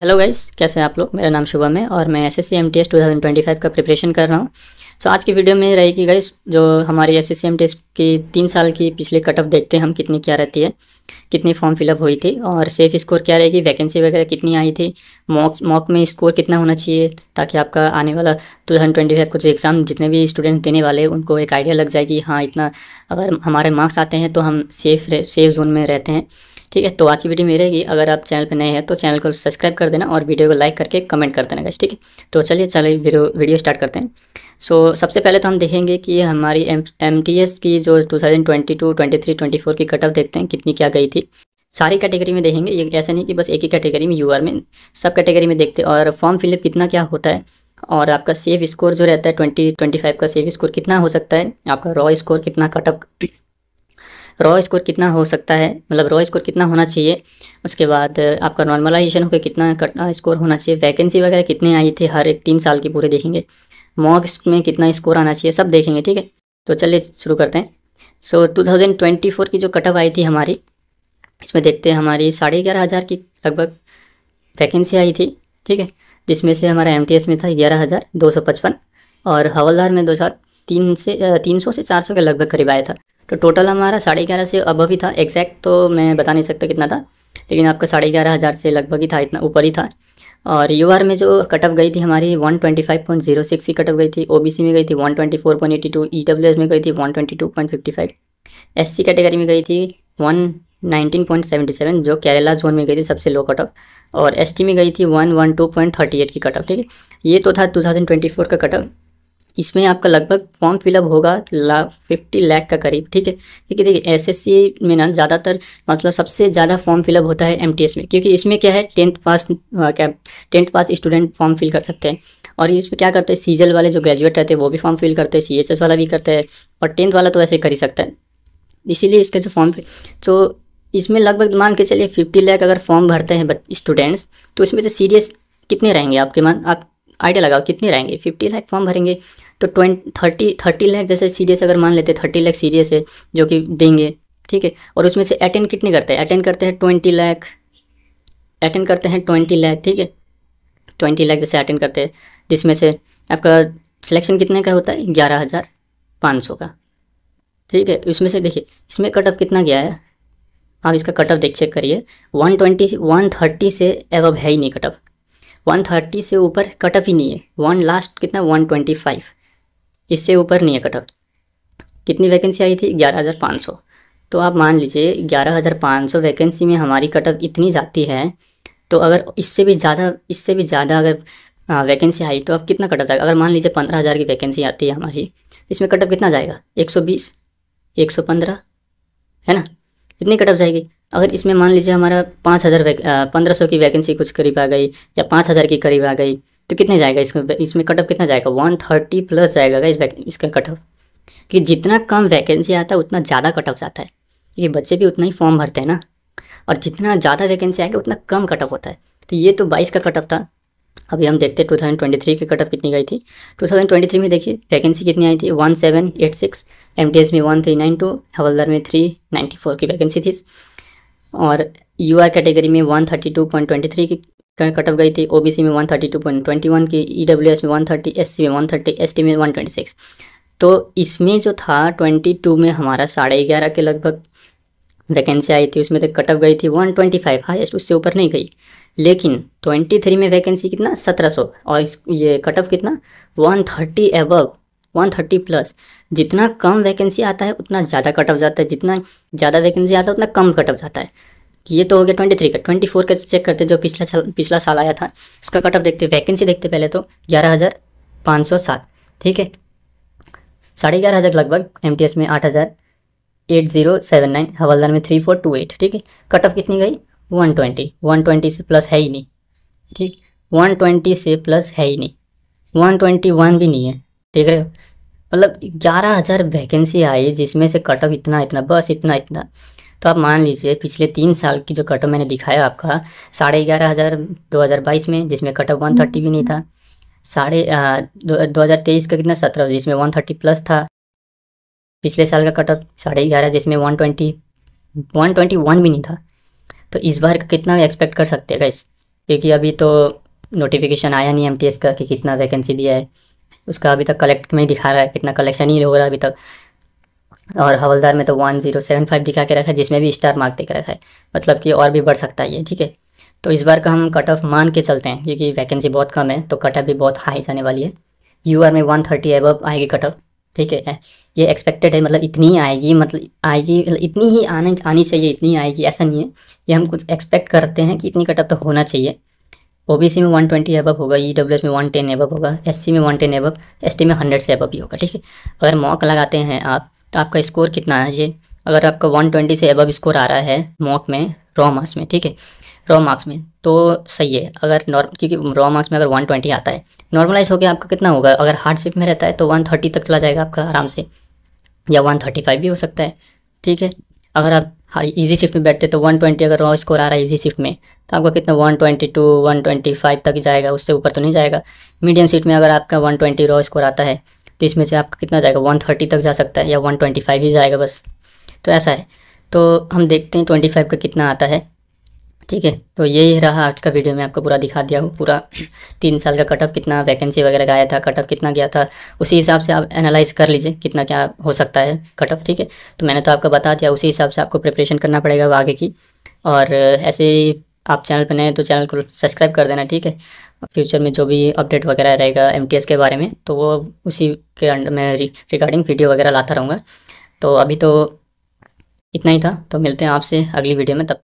Hello guys, कैसे हैं आप लोग। मेरा नाम शुभम है और मैं एसएससी एमटीएस 2025 का प्रिपरेशन कर रहा हूँ। सो आज की वीडियो में रहेगी गाइस, जो हमारी एसएससी एमटीएस की 3 साल की पिछले कट ऑफ देखते हैं हम कितनी क्या रहती है, कितनी फॉर्म फिलअप हुई थी और सेफ स्कोर क्या रहेगी, वैकेंसी वगैरह कितनी आई थी, मॉक में स्कोर कितना होना चाहिए, ताकि आपका आने वाला 2025 को जो एग्ज़ाम जितने भी स्टूडेंट देने वाले हैं उनको एक आइडिया लग जाएगी। हाँ, इतना अगर हमारे मार्क्स आते हैं तो हम सेफ जोन में रहते हैं। ठीक है, तो आज की वीडियो में रहेगी। अगर आप चैनल पर नए हैं तो चैनल को सब्सक्राइब कर देना और वीडियो को लाइक करके कमेंट कर देना गाइस। ठीक है, तो चलिए वीडियो स्टार्ट करते हैं। सबसे पहले तो हम देखेंगे कि हमारी एमटीएस की जो 2022, 23, 24 की कट ऑफ देखते हैं कितनी क्या गई थी। सारी कैटेगरी में देखेंगे, ये ऐसा नहीं कि बस एक ही कैटेगरी में, यूआर में, सब कैटेगरी में देखते हैं। और फॉर्म फिलअप कितना क्या होता है और आपका सेफ स्कोर जो रहता है 2025 का सेफ स्कोर कितना हो सकता है, आपका रॉ स्कोर कितना, कट ऑफ रॉ स्कोर कितना हो सकता है, मतलब रॉ स्कोर कितना होना चाहिए। उसके बाद आपका नॉर्मलाइजेशन होकर कितना स्कोर होना चाहिए, वैकेंसी वगैरह कितने आई थी हर एक 3 साल की पूरे देखेंगे, मॉक्स में कितना स्कोर आना चाहिए, सब देखेंगे। ठीक है, तो चलिए शुरू करते हैं। 2024 की जो कट ऑफ आई थी हमारी, इसमें देखते हैं हमारी 11,500 की लगभग वैकेंसी आई थी। ठीक है, जिसमें से हमारा एमटीएस में था 11,255 और हवलदार में 300 से 400 के लगभग करीब आया था। तो टोटल हमारा 11,500 से अबव ही था। एग्जैक्ट तो मैं बता नहीं सकता कितना था, लेकिन आपका 11,500 से लगभग ही था, इतना ऊपर ही था। और यूआर में जो कट ऑफ गई थी हमारी 125.06 की कट ऑफ गई थी। ओबीसी में गई थी 124.82, ईडब्ल्यूएस में गई थी 122.55, एससी कैटेगरी में गई थी 119.77 जो केरला जोन में गई थी सबसे लो कट ऑफ, और एसटी में गई थी 112.38 की कट ऑफ। ठीक है, ये तो था 2024 का कट ऑफ। इसमें आपका लगभग फॉर्म फिलअप होगा 50 लाख का करीब। ठीक है, क्योंकि देखिए एसएससी में ना ज़्यादातर मतलब सबसे ज़्यादा फॉर्म फिलअप होता है एमटीएस में, क्योंकि इसमें क्या है, tenth pass student form fill कर सकते हैं। और इसमें क्या करते हैं, सीजल वाले जो ग्रेजुएट रहते हैं वो भी फॉर्म फिल करते हैं, सीएचएस वाला भी करते हैं, और 10th वाला तो वैसे कर ही सकता है। इसीलिए इसका जो फॉर्म तो इसमें लगभग मान के चलिए 50 लाख अगर फॉर्म भरते हैं स्टूडेंट्स, तो इसमें से सीरियस कितने रहेंगे आपके, आप आइडिया लगाओ कितने रहेंगे। 50 लाख फॉर्म भरेंगे तो 30 लाख जैसे सीरियस अगर मान लेते हैं, 30 लाख सीरियस है जो कि देंगे। ठीक है, और उसमें से अटेंड कितने करते हैं, अटेंड करते हैं 20 लाख, अटेंड करते हैं 20 लाख। ठीक है, 20 लाख जैसे अटेंड करते हैं, जिसमें से आपका सिलेक्शन कितने का होता है, 11,500 का। ठीक है, इसमें से देखिए इसमें कट ऑफ कितना गया है, आप इसका कट ऑफ चेक करिए। 130 से एबव है ही नहीं कट ऑफ, 130 से ऊपर कट ऑफ ही नहीं है। लास्ट कितना 125, इससे ऊपर नहीं है कट ऑफ। कितनी वैकेंसी आई थी, 11,500। तो आप मान लीजिए 11,500 वैकेंसी में हमारी कट ऑफ इतनी जाती है, तो अगर इससे भी ज़्यादा अगर वैकेंसी आई तो अब कितना कट ऑफ जाएगा। अगर मान लीजिए 15,000 की वैकेंसी आती है हमारी, इसमें कट ऑफ कितना जाएगा, 120, 115, है ना, इतनी कट ऑफ जाएगी। अगर इसमें मान लीजिए हमारा 1500 की वैकेंसी कुछ करीब आ गई या 5,000 की करीब आ गई, तो कितने जाएगा इसमें कट ऑफ कितना जाएगा, 130 प्लस जाएगा इसका कट ऑफ। कि जितना कम वैकेंसी आता है उतना ज़्यादा कट ऑफ जाता है, क्योंकि बच्चे भी उतना ही फॉर्म भरते हैं ना, और जितना ज़्यादा वैकेंसी आएगा उतना कम कट ऑफ होता है। तो ये तो 22 का कट ऑफ था। अभी हम देखते हैं 2023 की कट ऑफ कितनी गई थी। 2023 में देखिए वैकेंसी कितनी आई थी, 1786, एमटीएस में 1392, हवलदार में 394 की वैकेंसी थी, और यूआर कैटेगरी में 132.23 की कट ऑफ गई थी, ओबीसी में 132.21 की, ईडब्ल्यूएस में 130, एससी में 130, एसटी में 126। तो इसमें जो था 22 में हमारा 11.5 के लगभग वैकेंसी आई थी, उसमें तक कट ऑफ गई थी 125, हाईएस्ट, उससे ऊपर नहीं गई। लेकिन 23 में वैकेंसी कितना 1700, और ये कट ऑफ कितना 130 एबव, 130 प्लस। जितना कम वैकेंसी आता है उतना ज़्यादा कट ऑफ जाता है, जितना ज़्यादा वैकेंसी आता है उतना कम कट ऑफ जाता है। ये तो हो गया 23 का। 24 का चेक करते जो पिछला साल आया था, उसका कट ऑफ देखते, वैकेंसी देखते पहले तो 11,507। ठीक है, 11,500 लगभग, एमटीएस में 8,8079, हवलदार में 3428। ठीक है, कट ऑफ कितनी गई 120 से प्लस है ही नहीं। ठीक, 120 से प्लस है ही नहीं, 121 भी नहीं है। देख रहे हो, मतलब 11,000 वैकेंसी आई जिसमें से कट ऑफ इतना बस इतना। तो आप मान लीजिए पिछले 3 साल की जो कट ऑफ मैंने दिखाया आपका 11,500 2022 में, जिसमें कट ऑफ 130 भी नहीं था। 2023 का कितना 17, जिसमें 130 प्लस था। पिछले साल का कट ऑफ 11,500 जिसमें 121 भी नहीं था। तो इस बार का कितना एक्सपेक्ट कर सकते हैं गाइस, क्योंकि अभी तो नोटिफिकेशन आया नहीं एमटीएस का कि कितना वैकेंसी दिया है, उसका अभी तक कलेक्ट में ही दिखा रहा है, कितना कलेक्शन ही हो रहा है अभी तक। और हवलदार में तो 1075 दिखा के रखा है, जिसमें भी स्टार मार्क दे के रखा है, मतलब कि और भी बढ़ सकता है ये, ठीक है। तो इस बार का हम कट ऑफ मान के चलते हैं, क्योंकि वैकेंसी बहुत कम है तो कट ऑफ भी बहुत हाई जाने वाली है। यूआर में 130 एबव आएगी कट ऑफ, ठीक है। ये एक्सपेक्टेड है, मतलब इतनी ही आएगी, मतलब आएगी, मतलब इतनी ही आनी चाहिए, इतनी आएगी ऐसा नहीं है। ये हम कुछ एक्सपेक्ट करते हैं कि इतनी कट ऑफ तो होना चाहिए। ओबीसी में 120 एबव होगा, ईडब्ल्यूएस में 110 एबव होगा, एससी में 110 एबव, एसटी में 100 से एबव भी होगा, ठीक है। अगर मॉक लगाते हैं आप तो आपका स्कोर कितना है ये, अगर आपका 120 से एबव स्कोर आ रहा है मॉक में, रॉ मार्क्स में, ठीक है, रॉ मार्क्स में तो सही है। अगर क्योंकि रॉ मार्क्स में अगर 120 आता है, नॉर्मलाइज होकर आपका कितना होगा, अगर हार्ड शिफ्ट में रहता है तो 130 तक चला जाएगा आपका आराम से, या 135 भी हो सकता है, ठीक है। अगर आप इजी शिफ्ट में बैठते तो 120 अगर रॉ स्कोर आ रहा है इजी शिफ्ट में तो आपका कितना 122 125 तक जाएगा, उससे ऊपर तो नहीं जाएगा। मीडियम शिफ्ट में अगर आपका 120 रॉ स्कोर आता है तो इसमें से आपका कितना जाएगा, 130 तक जा सकता है, या 125 ही जाएगा बस। तो ऐसा है, तो हम देखते हैं 25 का कितना आता है, ठीक है। तो यही रहा आज का वीडियो, मैं आपको पूरा दिखा दिया हूँ, पूरा 3 साल का कट ऑफ कितना वैकेंसी वगैरह का आया था, कट ऑफ कितना गया था, उसी हिसाब से आप एनालाइज कर लीजिए कितना क्या हो सकता है कट ऑफ, ठीक है। तो मैंने तो आपको बता दिया, उसी हिसाब से आपको प्रिपरेशन करना पड़ेगा आगे की। और ऐसे ही आप चैनल पर नए हैं तो चैनल को सब्सक्राइब कर देना, ठीक है। फ्यूचर में जो भी अपडेट वगैरह रहेगा एमटीएस के बारे में तो वो उसी के अंडर में रिगार्डिंग वीडियो वगैरह लाता रहूँगा। तो अभी तो इतना ही था, तो मिलते हैं आपसे अगली वीडियो में, तब